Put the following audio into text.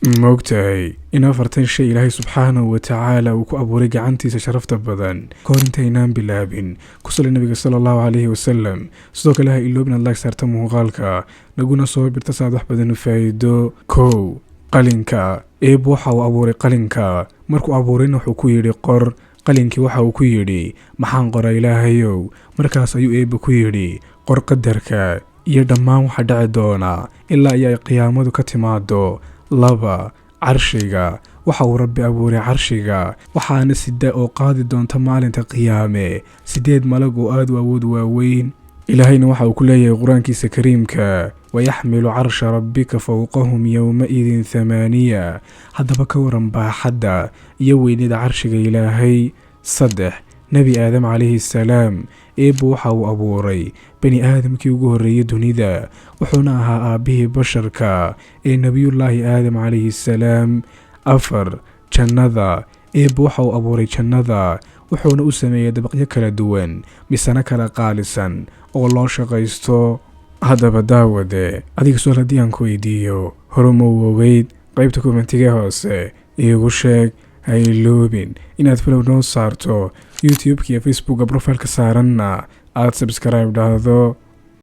moogtahay in afartan shay ilaahay subxaanahu watacaala uu ku abuuray gacantiisa sharafta badan kahor intaynaan bilaabin ku sali nabiga sala allahu calayhi wasalam. sidoo kale ha iloobin aad laag saarta muuqaalka naguna soo birta saad wax badan u faa'iido. kow, qalinka. eebba waxa uu abuuray qalinka. markuu abuurayna wuxuu ku yidhi qor. qalinkii waxa uu ku yidhi maxaan qora ilaahayow? markaas ayuu eebba ku yidhi qor qadarka iyo dhammaan waxa dhici doona ilaa iyo ay qiyaamadu ka timaado. 2, carshiga. waxa uu rabbi abuuray carshiga waxaana sida oo qaadi doonta maalinta qiyaame 8 malag oo aad u awood waaweyn. ilaahayna waxa uu ku leeyahay qur-aankiisa kariimka wayaxmilu carsha rabbika fowqahum yowmaidin 8. haddaba ka waran baaxadda iyo weynida carshiga ilaahay. 3, nebi aadam calayhi salaam. eebba waxa uu abuuray bani aadamkii ugu horreeyey dunida wuxuuna ahaa aabbihii basharka ee nebiyullaahi aadam calayhi salaam. 4, jannada. eebba waxa uu abuuray jannada wuxuuna u sameeyey dabaqyo kala duwan misana kala qaalisan oo loo shaqaysto. haddaba daawade adiga su'aal haddii aan ku weydiiyo hore ma u ogeyd? qaybta kommentiga hoose iigu sheeg. ha iloobin inaad follow noo saarto youtube-ka iyo facebookga profileka saaranna aad subscribe dhahdo.